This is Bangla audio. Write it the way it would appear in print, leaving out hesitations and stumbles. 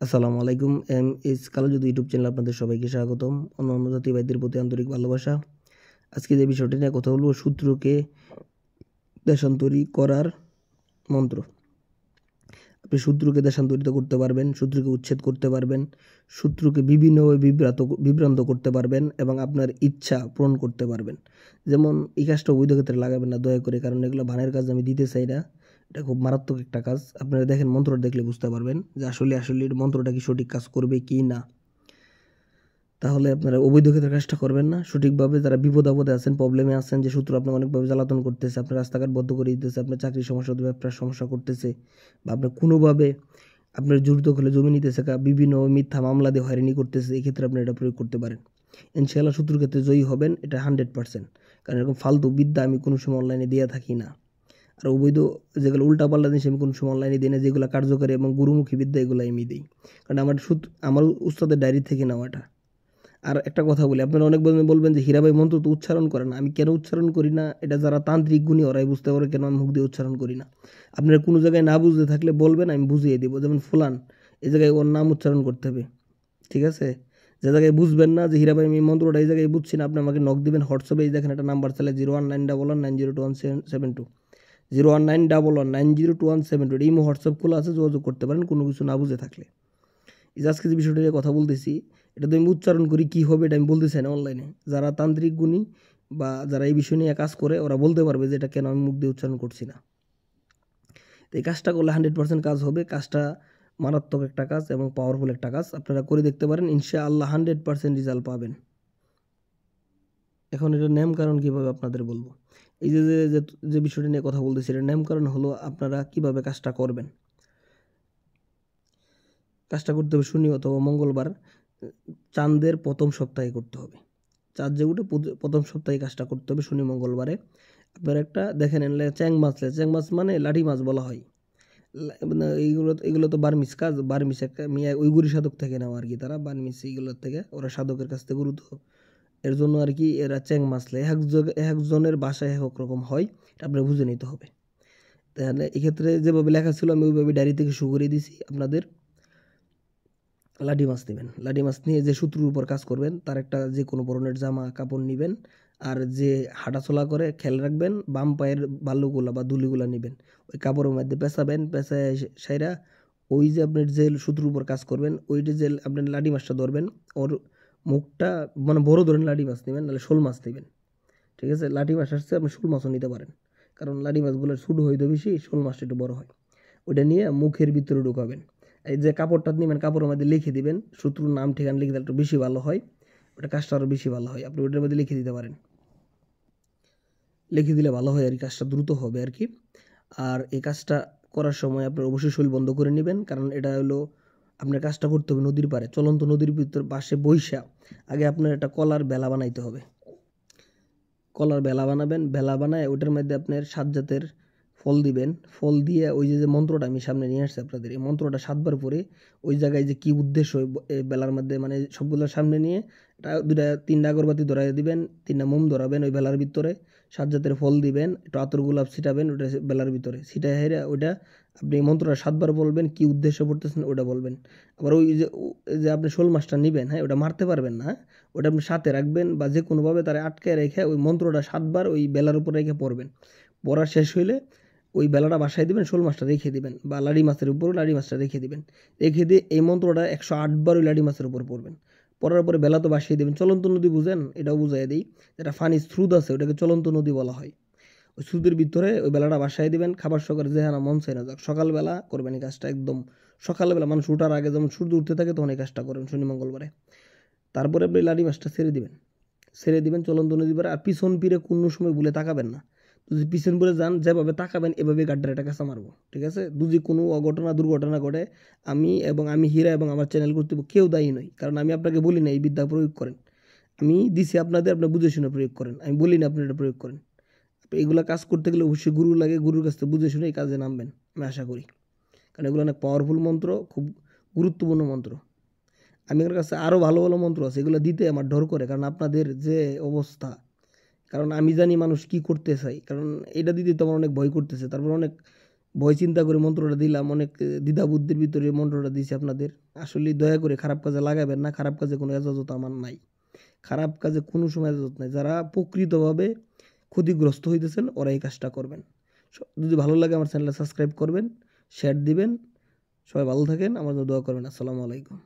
আসসালামু আলাইকুম। এস কালো জাদু ইউটিউব চ্যানেলে আপনাদের সবাইকে স্বাগতম। অন্যান্য জাতি ভাইদের প্রতি আন্তরিক ভালোবাসা। আজকে যে বিষয়টি নিয়ে কথা বলবো, শত্রুকে দেশান্তরী করার মন্ত্র। আপনি শত্রুকে দেশান্তরিত করতে পারবেন, শত্রুকে উচ্ছেদ করতে পারবেন, শত্রুকে বিভিন্নভাবে বিভ্রান্ত করতে পারবেন এবং আপনার ইচ্ছা পূরণ করতে পারবেন। যেমন এই কাজটা অবৈধ ক্ষেত্রে লাগাবেন না দয়া করে, কারণ এগুলো ভানের কাজ আমি দিতে চাই না। এটা খুব মারাত্মক একটা কাজ। আপনারা দেখেন, মন্ত্রটা দেখলে বুঝতে পারবেন যে আসলে মন্ত্রটা কি সঠিক কাজ করবে কি না। তাহলে আপনারা অবৈধ ক্ষেত্রে কাজটা করবেন না। সঠিকভাবে যারা বিপদ-আপদে আছেন, প্রবলেমে আছেন, যে শত্রু আপনাকে অনেকভাবে জ্বালাতন করতেছে, আপনার রাস্তাঘাট বন্ধ করে দিতেছে, আপনার চাকরির সমস্যা, ব্যবসার সমস্যা করতেছে, বা আপনার কোনোভাবে আপনার জড়িত হলে জমি নিতেছে, বিভিন্ন মিথ্যা মামলা দিয়ে হয়রানি করতেছে, এই ক্ষেত্রে আপনি এটা প্রয়োগ করতে পারেন। ইনশাআল্লাহ শত্রুর ক্ষেত্রে জয়ী হবেন, এটা 100%। কারণ এরকম ফালতু বিদ্যা আমি কোনো সময় অনলাইনে দিয়ে থাকি না। আর অবৈধ যেগুলো উল্টাপাল্টা জিনিস আমি কোনো সময় অনলাইনে দিই না। যেগুলো কার্যকরী এবং গুরুমুখী বিদ্যা, এগুলো আমি দিই। কারণ আমার উস্তাদের ডায়েরি থেকে নেওয়া এটা। আর একটা কথা বলি, আপনারা অনেক বলবেন যে হীরা ভাই মন্ত্র তো উচ্চারণ করে না। আমি কেন উচ্চারণ করি না, এটা যারা তান্ত্রিক গুণী ওরাই বুঝতে পারে কেন আমি মুখ দিয়ে উচ্চারণ করি না। আপনারা কোনো জায়গায় না বুঝতে থাকলে বলবেন, আমি বুঝিয়ে দেবো। যেমন ফুলান, এই জায়গায় ওর নাম উচ্চারণ করতে হবে, ঠিক আছে? যে জায়গায় বুঝবেন না যে হীরা ভাই আমি মন্ত্রটা এই জায়গায় বুঝছি না, আপনি আমাকে নক দিবেন হোয়াটসঅ্যাপে। এই দেখেন একটা নাম্বার চালে 01911902172, 01911902172। ইমো হোয়াটসঅ্যাপ খোলা আছে, যোগাযোগ করতে পারেন কোনো কিছু না বুঝে থাকলে। এই যে আজকে যে বিষয়টা নিয়ে কথা বলতেছি, এটা তো আমি উচ্চারণ করি কী হবে এটা আমি বলতে চাই না অনলাইনে। যারা তান্ত্রিক গুণী বা যারা এই বিষয় নিয়ে কাজ করে, ওরা বলতে পারবে যে এটা কেন আমি মুখ দিয়ে উচ্চারণ করছি না। তো এই কাজটা করলে 100% কাজ হবে। কাজটা মারাত্মক একটা কাজ এবং পাওয়ারফুল একটা কাজ। আপনারা করে দেখতে পারেন, ইনশাআল্লাহ 100% রেজাল্ট পাবেন। এখন এটার নামকরণ কীভাবে আপনাদের বলবো। এই যে যে যে যে বিষয়টা নিয়ে কথা বলতেছি, এটার নামকরণ হলো আপনারা কিভাবে কাজটা করবেন। কাজটা করতে হবে শনি অথবা মঙ্গলবার, চাঁদের প্রথম সপ্তাহে করতে হবে। চাঁদ যে উঠে প্রথম সপ্তাহে কাজটা করতে হবে, শনি মঙ্গলবারে। আপনার একটা দেখেন, চ্যাং মাছ মানে লাঠি মাছ বলা হয়। মানে এইগুলো তো বার্মিস কাজ। বার্মিস একটা মিয়া উইগুরি সাধক থেকে নেওয়া আর কি, তারা বার্মিস এইগুলোর থেকে, ওরা সাধকের কাছ থেকে গুরুত্ব। এর জন্য আর কি এরা চ্যাং মাছ লে একজনের বাসায় এক রকম হয়, এটা আপনার বুঝে নিতে হবে। তাহলে এক্ষেত্রে যেভাবে লেখা ছিল আমি ওইভাবে ডায়েরি থেকে শুরু করে দিয়েছি আপনাদের। লাঠি মাছ নেবেন। লাঠি মাছ নিয়ে যে শত্রুর উপর কাজ করবেন, তার একটা যে কোনো ধরনের জামা কাপড় নেবেন। আর যে হাঁটাচলা করে খেয়াল রাখবেন, বাম পায়ের বালুগুলা বা ধুলিগুলা নেবেন, ওই কাপড়ের মধ্যে পেঁচাবেন। পেঁচায় সাইরা ওই যে আপনার যে শত্রুর উপর কাজ করবেন, ওইটা যে আপনার লাঠি মাছটা ধরবেন, ওর মুখটা মানে বড় ধরেন লাঠি মাছ নেবেন, নাহলে শোল মাছ নেবেন, ঠিক আছে? লাঠি মাছ আসছে, আপনি শোল মাছও নিতে পারেন, কারণ লাঠি মাছগুলোর ছোটো হইতে বেশি, শোল মাছটা একটু বড় হয়। ওইটা নিয়ে মুখের ভিতরে ঢুকাবেন। এই যে কাপড়টা নেবেন, কাপড়ের মধ্যে লিখে দিবেন শত্রুর নাম ঠিকানা, লিখে দিলে একটু বেশি ভালো হয়, ওটা কাজটা আরও বেশি ভালো হয়। আপনি ওটার মধ্যে লিখে দিতে পারেন, লিখে দিলে ভালো হয় আর কি, কাজটা দ্রুত হবে আর কি। আর এই কাজটা করার সময় আপনার অবশ্যই শরীর বন্ধ করে নেবেন, কারণ এটা হলো আপনার কাজটা করতে হবে নদীর পাড়ে, চলন্ত নদীর ভিতর পাশে বৈশা। আগে আপনার একটা কলার বেলা বানাইতে হবে। কলার বেলা বানাবেন, বেলা বানায় ওইটার মধ্যে আপনার 7 জাতের ফল দিবেন। ফল দিয়ে ওই যে মন্ত্রটা আমি সামনে নিয়ে আসছি আপনাদের, এই মন্ত্রটা 7 বার পরে ওই জায়গায় যে কি উদ্দেশ্য এই বেলার মধ্যে, মানে সবগুলোর সামনে নিয়ে 3টা আগরবাতি ধরাই দিবেন, 3টা মোম ধরাবেন ওই বেলার ভিতরে, 7 জাতের ফল দিবেন, একটু আতর গোলাপ ছিটাবেন ওটা বেলার ভিতরে, ছিটাই হেরে ওইটা আপনি মন্ত্রটা 7 বার বলবেন, কি উদ্দেশ্য পড়তেছেন ওটা বলবেন। আবার ওই যে আপনি শোল মাছটা নিবেন, হ্যাঁ, ওটা মারতে পারবেন না, হ্যাঁ, ওটা আপনি সাথে রাখবেন বা যে কোনোভাবে তারা আটকে রেখে ওই মন্ত্রটা 7 বার ওই বেলার উপর রেখে পড়বেন। পড়া শেষ হইলে ওই বেলাটা বাসায় দিবেন, শোল মাছটা রেখে দিবেন, বা লাড়ি মাছের উপর লাড়ি মাছটা রেখে দিবেন। রেখে দিয়ে এই মন্ত্রটা 108 বার ওই লাড়ি মাছের উপর পড়বেন। পড়ার পরে বেলা তো বাসিয়ে দেবেন। চলন্ত নদী বুঝেন, এটাও বুঝাই দিই, যেটা ফানি স্রোত আছে ওটাকে চলন্ত নদী বলা হয়। ওই স্রোতের ভিতরে ওই বেলাটা বাসায় দিবেন, খাবার সকালে যে হানা মন চাই না যাক, সকালবেলা করবেন এই কাজটা। একদম সকালবেলা মানুষ উঠার আগে, যেমন সূর্য উঠতে থাকে তখন এই কাজটা করবেন শনি মঙ্গলবারে। তারপরে আপনি লাঠি মাছটা ছেড়ে দিবেন চলন্ত নদী পারে। আর পিছন ফিরে কোনো সময় ভুলে তাকাবেন না। যদি পিছন ফিরে যান, যেভাবে তাকাবেন এভাবে গাড্ডার একটা কাঁচা মারবো, ঠিক আছে? যদি কোনো দুর্ঘটনা ঘটে, আমি হীরা এবং আমার চ্যানেল কর্তৃপক্ষ কেউ দায়ী নই, কারণ আমি আপনাকে বলি না এই বিদ্যা প্রয়োগ করেন। আমি দিছি আপনাদের, আপনি বুঝে শুনে প্রয়োগ করেন। আমি বলি না আপনি এটা প্রয়োগ করেন। এগুলো কাজ করতে গেলে অবশ্যই গুরু লাগে, গুরুর কাছ থেকে বুঝে শুনে এই কাজে নামবেন, আমি আশা করি। কারণ এগুলো অনেক পাওয়ারফুল মন্ত্র, খুব গুরুত্বপূর্ণ মন্ত্র। আমি আমার কাছে আরও ভালো ভালো মন্ত্র আছে, এগুলো দিতে আমার ডর করে, কারণ আপনাদের যে অবস্থা, কারণ আমি জানি মানুষ কি করতে চাই, কারণ এটা দিতে তো আমার অনেক ভয় করতেছে। তারপর অনেক ভয় চিন্তা করে মন্ত্রটা দিলাম, অনেক দ্বিধা বুদ্ধির ভিতরে মন্ত্রটা দিয়েছি আপনাদের। আসলে দয়া করে খারাপ কাজে লাগাবেন না, খারাপ কাজে কোনো এজাজত আমার নাই, খারাপ কাজে কোনো সময় এজাজত নাই। যারা প্রকৃতভাবে ক্ষতিগ্রস্ত হইতেছেন ওরা এই কাজটা করবেন। যদি ভালো লাগে আমার চ্যানেলটা সাবস্ক্রাইব করবেন, শেয়ার দিবেন। সবাই ভালো থাকেন, আমার জন্য দোয়া করবেন। আসসালামু আলাইকুম।